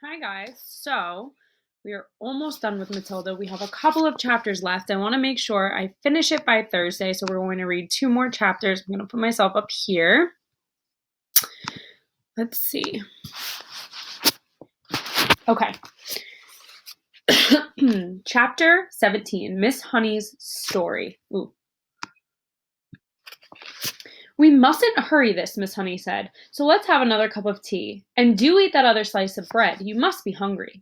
Hi, guys. So, we are almost done with Matilda. We have a couple of chapters left. I want to make sure I finish it by Thursday, so we're going to read two more chapters. I'm going to put myself up here. Let's see. Okay. Chapter 17, Miss Honey's Story. Ooh. We mustn't hurry this, Miss Honey said, so let's have another cup of tea. And do eat that other slice of bread. You must be hungry.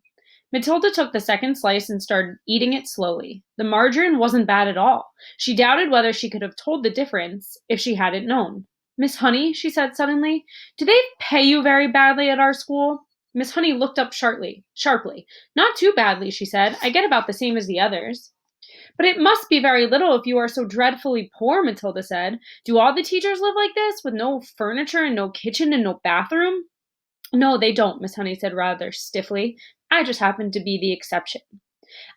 Matilda took the second slice and started eating it slowly. The margarine wasn't bad at all. She doubted whether she could have told the difference if she hadn't known. Miss Honey, she said suddenly, do they pay you very badly at our school? Miss Honey looked up sharply. Not too badly, she said. I get about the same as the others. But it must be very little if you are so dreadfully poor, Matilda said. Do all the teachers live like this, with no furniture and no kitchen and no bathroom? No, they don't, Miss Honey said rather stiffly. I just happen to be the exception.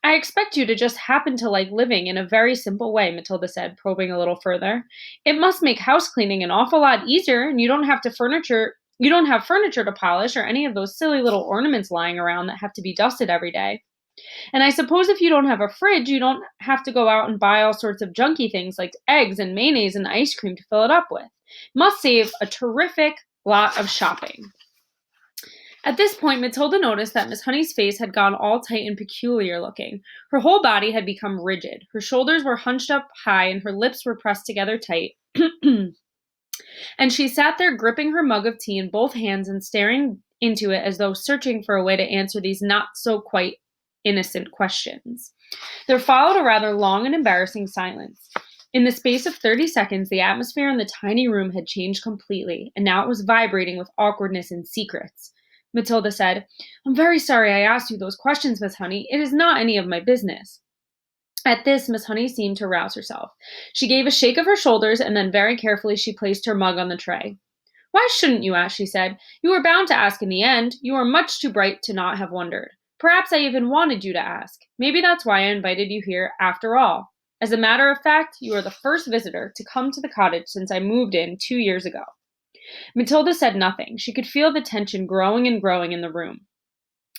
I expect you to just happen to like living in a very simple way, Matilda said, probing a little further. It must make house cleaning an awful lot easier, and you don't have furniture to polish or any of those silly little ornaments lying around that have to be dusted every day. And I suppose if you don't have a fridge, you don't have to go out and buy all sorts of junky things like eggs and mayonnaise and ice cream to fill it up with. Must save a terrific lot of shopping. At this point, Matilda noticed that Miss Honey's face had gone all tight and peculiar looking. Her whole body had become rigid. Her shoulders were hunched up high and her lips were pressed together tight. And she sat there gripping her mug of tea in both hands and staring into it as though searching for a way to answer these not so quite innocent questions. There followed a rather long and embarrassing silence. In the space of 30 seconds, the atmosphere in the tiny room had changed completely, and now it was vibrating with awkwardness and secrets. Matilda said, I'm very sorry I asked you those questions, Miss Honey. It is not any of my business. At this, Miss Honey seemed to rouse herself. She gave a shake of her shoulders, and then very carefully she placed her mug on the tray. Why shouldn't you ask, she said. You were bound to ask in the end. You are much too bright to not have wondered. Perhaps I even wanted you to ask. Maybe that's why I invited you here after all. As a matter of fact, you are the first visitor to come to the cottage since I moved in 2 years ago. Matilda said nothing. She could feel the tension growing and growing in the room.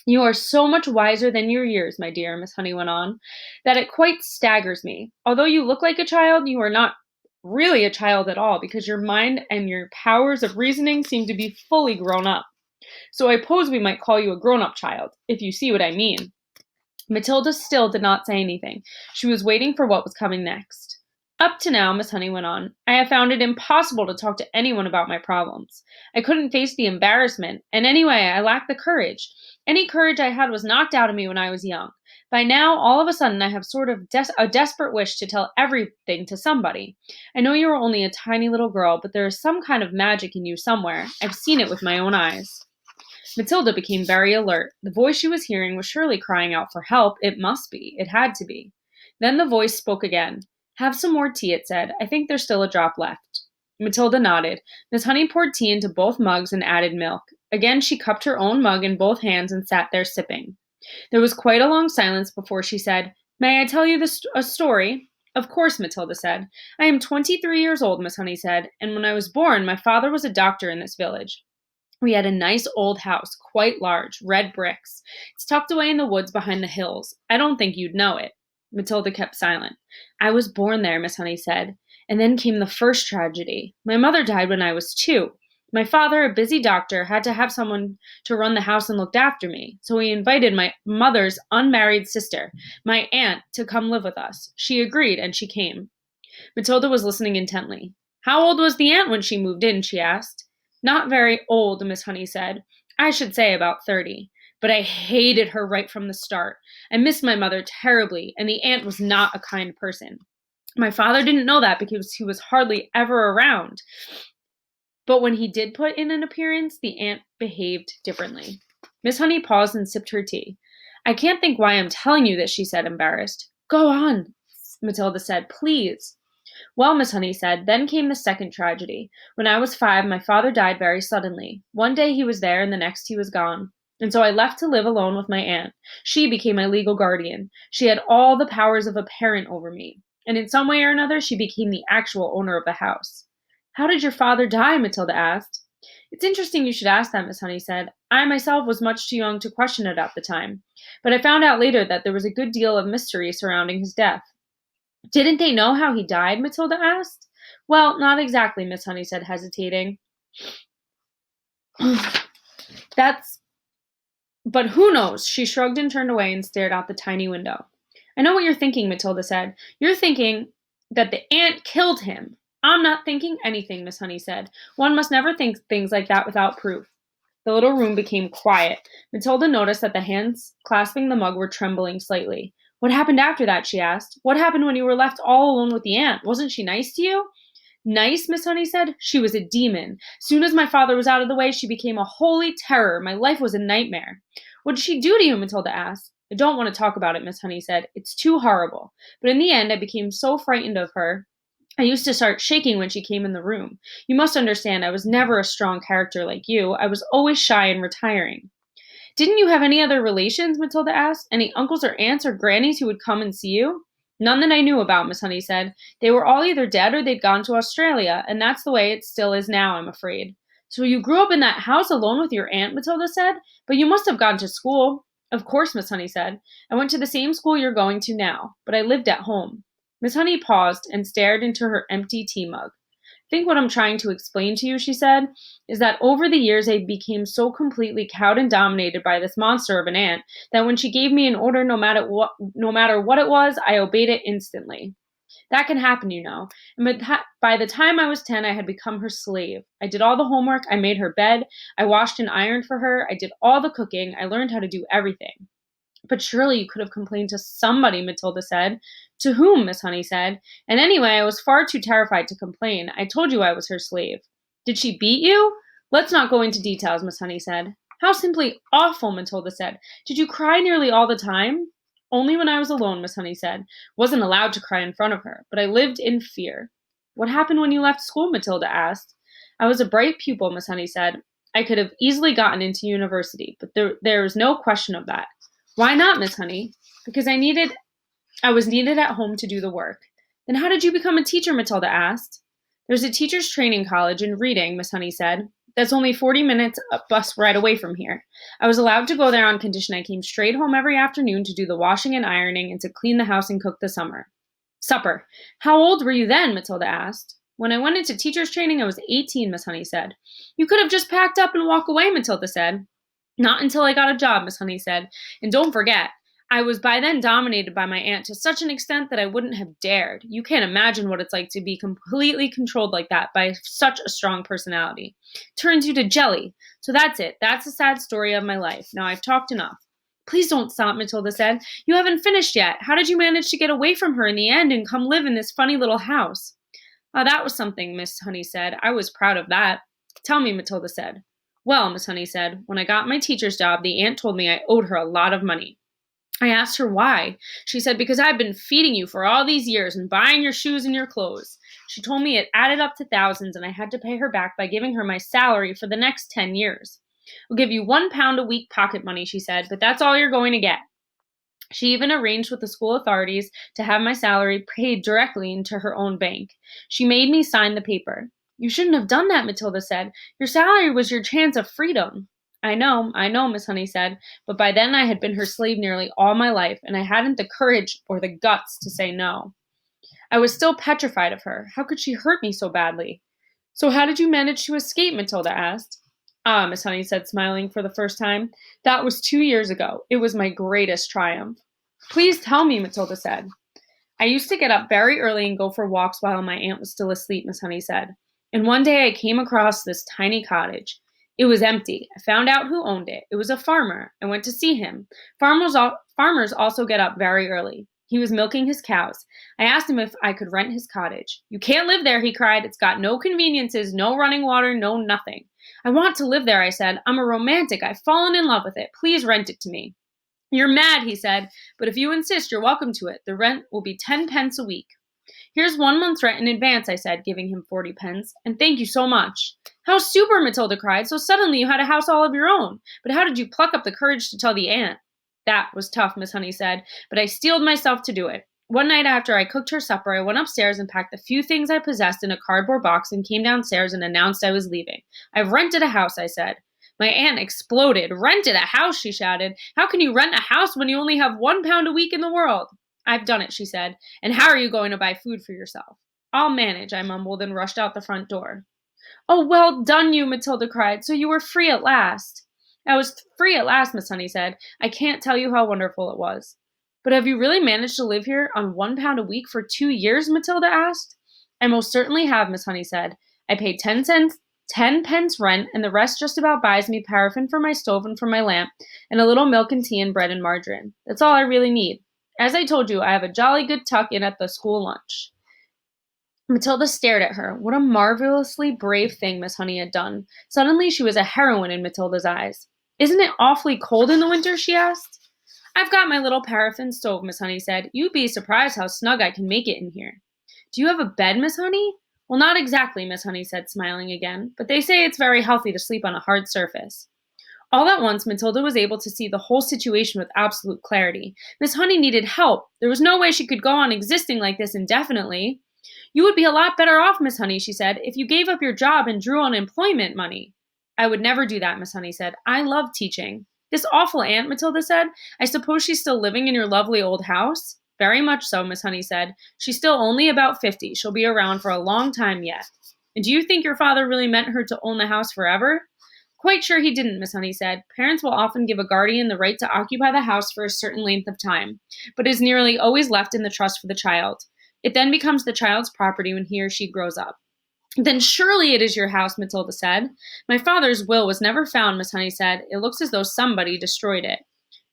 You are so much wiser than your years, my dear, Miss Honey went on, that it quite staggers me. Although you look like a child, you are not really a child at all, because your mind and your powers of reasoning seem to be fully grown up. So I suppose we might call you a grown-up child, if you see what I mean. Matilda still did not say anything. She was waiting for what was coming next. Up to now, Miss Honey went on, I have found it impossible to talk to anyone about my problems. I couldn't face the embarrassment, and anyway, I lacked the courage. Any courage I had was knocked out of me when I was young. By now, all of a sudden, I have sort of a desperate wish to tell everything to somebody. I know you are only a tiny little girl, but there is some kind of magic in you somewhere. I've seen it with my own eyes. Matilda became very alert. The voice she was hearing was surely crying out for help. It must be. It had to be. Then the voice spoke again. Have some more tea, it said. I think there's still a drop left. Matilda nodded. Miss Honey poured tea into both mugs and added milk. Again she cupped her own mug in both hands and sat there sipping. There was quite a long silence before she said, May I tell you a story? Of course, Matilda said. I am 23 years old, Miss Honey said, and when I was born, my father was a doctor in this village. We had a nice old house, quite large, red bricks. It's tucked away in the woods behind the hills. I don't think you'd know it. Matilda kept silent. I was born there, Miss Honey said. And then came the first tragedy. My mother died when I was 2. My father, a busy doctor, had to have someone to run the house and look after me, so he invited my mother's unmarried sister, my aunt, to come live with us. She agreed, and she came. Matilda was listening intently. How old was the aunt when she moved in? She asked. Not very old, Miss Honey said. I should say about 30. But I hated her right from the start. I missed my mother terribly, and the aunt was not a kind person. My father didn't know that because he was hardly ever around. But when he did put in an appearance, the aunt behaved differently. Miss Honey paused and sipped her tea. I can't think why I'm telling you this, she said, embarrassed. Go on, Matilda said, please. Well, Miss Honey said, then came the second tragedy. When I was 5, my father died very suddenly. One day he was there, and the next he was gone. And so I left to live alone with my aunt. She became my legal guardian. She had all the powers of a parent over me. And in some way or another, she became the actual owner of the house. How did your father die? Matilda asked. It's interesting you should ask that, Miss Honey said. I myself was much too young to question it at the time, but I found out later that there was a good deal of mystery surrounding his death. Didn't they know how he died? Matilda asked. Well, not exactly, Miss Honey said, hesitating. That's But who knows? She shrugged and turned away and stared out the tiny window. I know what you're thinking, Matilda said. You're thinking that the ant killed him. I'm not thinking anything, Miss Honey said. One must never think things like that without proof. The little room became quiet. Matilda noticed that the hands clasping the mug were trembling slightly. What happened after that? She asked. What happened when you were left all alone with the ant? Wasn't she nice to you? Nice, Miss Honey said. She was a demon. Soon as my father was out of the way, she became a holy terror. My life was a nightmare. What did she do to you? Matilda asked. I don't want to talk about it, Miss Honey said. It's too horrible. But in the end, I became so frightened of her. I used to start shaking when she came in the room. You must understand, I was never a strong character like you. I was always shy and retiring. Didn't you have any other relations? Matilda asked. Any uncles or aunts or grannies who would come and see you? None that I knew about, Miss Honey said. They were all either dead or they'd gone to Australia, and that's the way it still is now, I'm afraid. So you grew up in that house alone with your aunt, Matilda said? But you must have gone to school. Of course, Miss Honey said. I went to the same school you're going to now, but I lived at home. Miss Honey paused and stared into her empty tea mug. Think what I'm trying to explain to you, she said, is that over the years I became so completely cowed and dominated by this monster of an aunt that when she gave me an order, no matter what it was, I obeyed it instantly. That can happen, you know. And by the time I was 10, I had become her slave. I did all the homework, I made her bed, I washed and ironed for her, I did all the cooking, I learned how to do everything. But surely you could have complained to somebody, Matilda said. To whom? Miss Honey said. And anyway, I was far too terrified to complain. I told you I was her slave. Did she beat you? Let's not go into details, Miss Honey said. How simply awful, Matilda said. Did you cry nearly all the time? Only when I was alone, Miss Honey said. Wasn't allowed to cry in front of her, but I lived in fear. What happened when you left school? Matilda asked. I was a bright pupil, Miss Honey said. I could have easily gotten into university, but there is no question of that. Why not, Miss Honey? Because I was needed at home to do the work. Then how did you become a teacher? Matilda asked. There's a teacher's training college in Reading, Miss Honey said. That's only 40 minutes a bus ride away from here. I was allowed to go there on condition I came straight home every afternoon to do the washing and ironing and to clean the house and cook the supper. How old were you then? Matilda asked. When I went into teacher's training, I was 18, Miss Honey said. You could have just packed up and walked away, Matilda said. Not until I got a job, Miss Honey said. And don't forget, I was by then dominated by my aunt to such an extent that I wouldn't have dared. You can't imagine what it's like to be completely controlled like that by such a strong personality. Turns you to jelly. So that's it. That's the sad story of my life. Now I've talked enough. Please don't stop, Matilda said. You haven't finished yet. How did you manage to get away from her in the end and come live in this funny little house? That was something, Miss Honey said. I was proud of that. Tell me, Matilda said. Well, Miss Honey said, when I got my teacher's job, the aunt told me I owed her a lot of money. I asked her why. She said, because I've been feeding you for all these years and buying your shoes and your clothes. She told me it added up to thousands and I had to pay her back by giving her my salary for the next 10 years. I'll give you £1 a week pocket money, she said, but that's all you're going to get. She even arranged with the school authorities to have my salary paid directly into her own bank. She made me sign the paper. You shouldn't have done that, Matilda said. Your salary was your chance of freedom. I know, Miss Honey said, but by then I had been her slave nearly all my life, and I hadn't the courage or the guts to say no. I was still petrified of her. How could she hurt me so badly? So how did you manage to escape? Matilda asked. Ah, Miss Honey said, smiling for the first time. That was 2 years ago. It was my greatest triumph. Please tell me, Matilda said. I used to get up very early and go for walks while my aunt was still asleep, Miss Honey said. And one day I came across this tiny cottage. It was empty. I found out who owned it. It was a farmer. I went to see him. Farmers also get up very early. He was milking his cows. I asked him if I could rent his cottage. You can't live there, he cried. It's got no conveniences, no running water, no nothing. I want to live there, I said. I'm a romantic. I've fallen in love with it. Please rent it to me. You're mad, he said, but if you insist, you're welcome to it. The rent will be 10 pence a week. Here's 1 month's rent in advance, I said, giving him 40 pence, and thank you so much. How super, Matilda cried. So suddenly you had a house all of your own. But how did you pluck up the courage to tell the aunt? That was tough, Miss Honey said, but I steeled myself to do it. One night after I cooked her supper, I went upstairs and packed the few things I possessed in a cardboard box and came downstairs and announced I was leaving. I've rented a house, I said. My aunt exploded. Rented a house, she shouted. How can you rent a house when you only have £1 a week in the world? I've done it, she said. And how are you going to buy food for yourself? I'll manage, I mumbled and rushed out the front door. Oh, well done you, Matilda cried. So you were free at last. I was free at last, Miss Honey said. I can't tell you how wonderful it was. But have you really managed to live here on £1 a week for 2 years? Matilda asked. I most certainly have, Miss Honey said. I paid 10 pence rent, and the rest just about buys me paraffin for my stove and for my lamp, and a little milk and tea and bread and margarine. That's all I really need. As I told you, I have a jolly good tuck in at the school lunch. Matilda stared at her. What a marvelously brave thing Miss Honey had done. Suddenly she was a heroine in Matilda's eyes. Isn't it awfully cold in the winter? She asked. I've got my little paraffin stove, Miss Honey said. You'd be surprised how snug I can make it in here. Do you have a bed, Miss Honey? Well, not exactly, Miss Honey said, smiling again, but they say it's very healthy to sleep on a hard surface. All at once, Matilda was able to see the whole situation with absolute clarity. Miss Honey needed help. There was no way she could go on existing like this indefinitely. You would be a lot better off, Miss Honey, she said, if you gave up your job and drew unemployment money. I would never do that, Miss Honey said. I love teaching. This awful aunt, Matilda said. I suppose she's still living in your lovely old house? Very much so, Miss Honey said. She's still only about 50. She'll be around for a long time yet. And do you think your father really meant her to own the house forever? Quite sure he didn't, Miss Honey said. Parents will often give a guardian the right to occupy the house for a certain length of time, but is nearly always left in the trust for the child. It then becomes the child's property when he or she grows up. Then surely it is your house, Matilda said. My father's will was never found, Miss Honey said. It looks as though somebody destroyed it.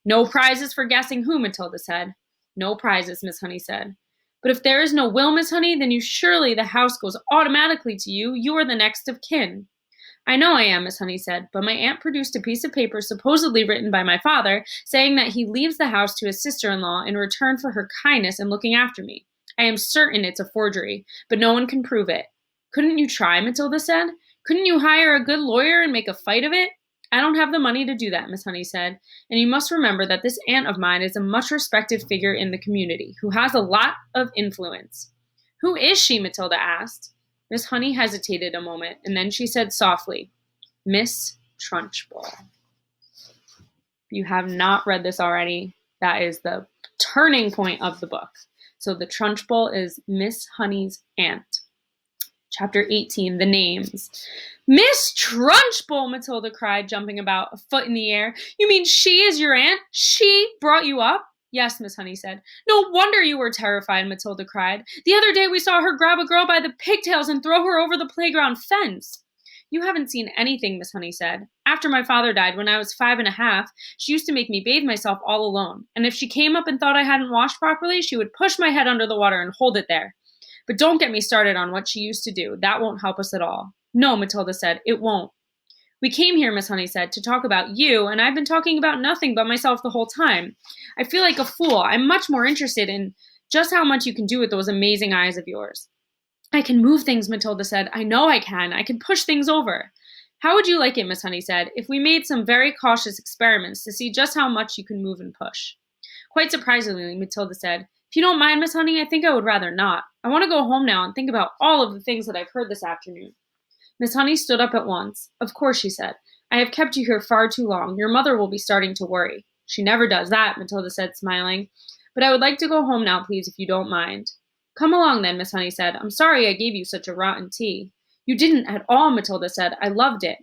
No prizes for guessing who, Matilda said. No prizes, Miss Honey said. But if there is no will, Miss Honey, then surely the house goes automatically to you. You are the next of kin. I know I am, Miss Honey said, but my aunt produced a piece of paper supposedly written by my father, saying that he leaves the house to his sister-in-law in return for her kindness in looking after me. I am certain it's a forgery, but no one can prove it. Couldn't you try, Matilda said. Couldn't you hire a good lawyer and make a fight of it? I don't have the money to do that, Miss Honey said, and you must remember that this aunt of mine is a much respected figure in the community, who has a lot of influence. Who is she? Matilda asked. Miss Honey hesitated a moment, and then she said softly, Miss Trunchbull. If you have not read this already, that is the turning point of the book. So the Trunchbull is Miss Honey's aunt. Chapter 18, The Names. Miss Trunchbull, Matilda cried, jumping about, a foot in the air. You mean she is your aunt? She brought you up? Yes, Miss Honey said. No wonder you were terrified, Matilda cried. The other day we saw her grab a girl by the pigtails and throw her over the playground fence. You haven't seen anything, Miss Honey said. After my father died, when I was 5.5, she used to make me bathe myself all alone, and if she came up and thought I hadn't washed properly, she would push my head under the water and hold it there. But don't get me started on what she used to do. That won't help us at all. No, Matilda said, it won't. We came here, Miss Honey said, to talk about you, and I've been talking about nothing but myself the whole time. I feel like a fool. I'm much more interested in just how much you can do with those amazing eyes of yours. I can move things, Matilda said. I know I can. I can push things over. How would you like it, Miss Honey said, if we made some very cautious experiments to see just how much you can move and push? Quite surprisingly, Matilda said, if you don't mind, Miss Honey, I think I would rather not. I want to go home now and think about all of the things that I've heard this afternoon. Miss Honey stood up at once. Of course, she said. I have kept you here far too long. Your mother will be starting to worry. She never does that, Matilda said, smiling. But I would like to go home now, please, if you don't mind. Come along then, Miss Honey said. I'm sorry I gave you such a rotten tea. You didn't at all, Matilda said. I loved it.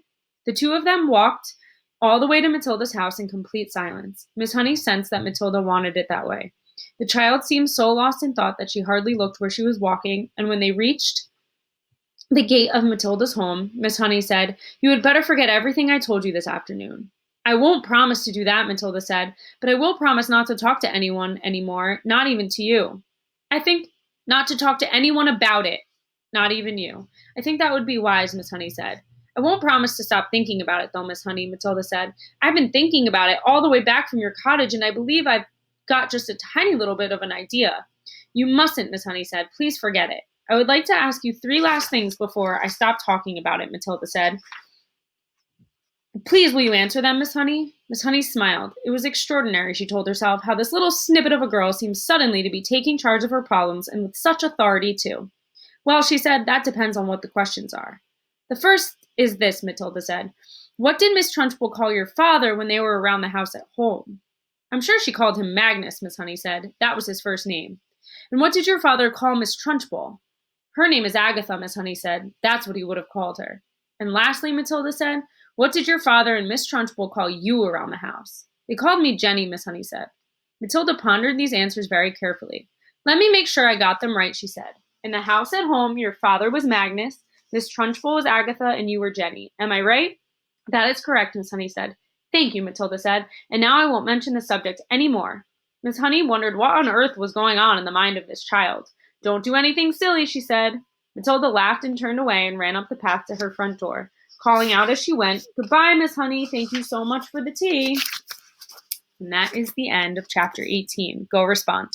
The two of them walked all the way to Matilda's house in complete silence. Miss Honey sensed that Matilda wanted it that way. The child seemed so lost in thought that she hardly looked where she was walking, and when they reached the gate of Matilda's home, Miss Honey said, You had better forget everything I told you this afternoon. I won't promise to do that, Matilda said, but I will promise not to talk to anyone anymore, not even to you. I think not to talk to anyone about it, not even you. I think that would be wise, Miss Honey said. I won't promise to stop thinking about it, though, Miss Honey, Matilda said. I've been thinking about it all the way back from your cottage, and I believe I've got just a tiny little bit of an idea. You mustn't, Miss Honey said. Please forget it. I would like to ask you 3 last things before I stop talking about it, Matilda said. Please, will you answer them, Miss Honey? Miss Honey smiled. It was extraordinary, she told herself, how this little snippet of a girl seemed suddenly to be taking charge of her problems, and with such authority, too. Well, she said, that depends on what the questions are. The first is this, Matilda said. What did Miss Trunchbull call your father when they were around the house at home? I'm sure she called him Magnus, Miss Honey said. That was his first name. And what did your father call Miss Trunchbull? Her name is Agatha, Miss Honey said. That's what he would have called her. And lastly, Matilda said, what did your father and Miss Trunchbull call you around the house? They called me Jenny, Miss Honey said. Matilda pondered these answers very carefully. Let me make sure I got them right, she said. In the house at home, your father was Magnus, Miss Trunchbull was Agatha, and you were Jenny. Am I right? That is correct, Miss Honey said. Thank you, Matilda said, and now I won't mention the subject any more. Miss Honey wondered what on earth was going on in the mind of this child. Don't do anything silly, she said. Matilda laughed and turned away and ran up the path to her front door, calling out as she went, Goodbye, Miss Honey. Thank you so much for the tea. And that is the end of chapter 18. Go respond.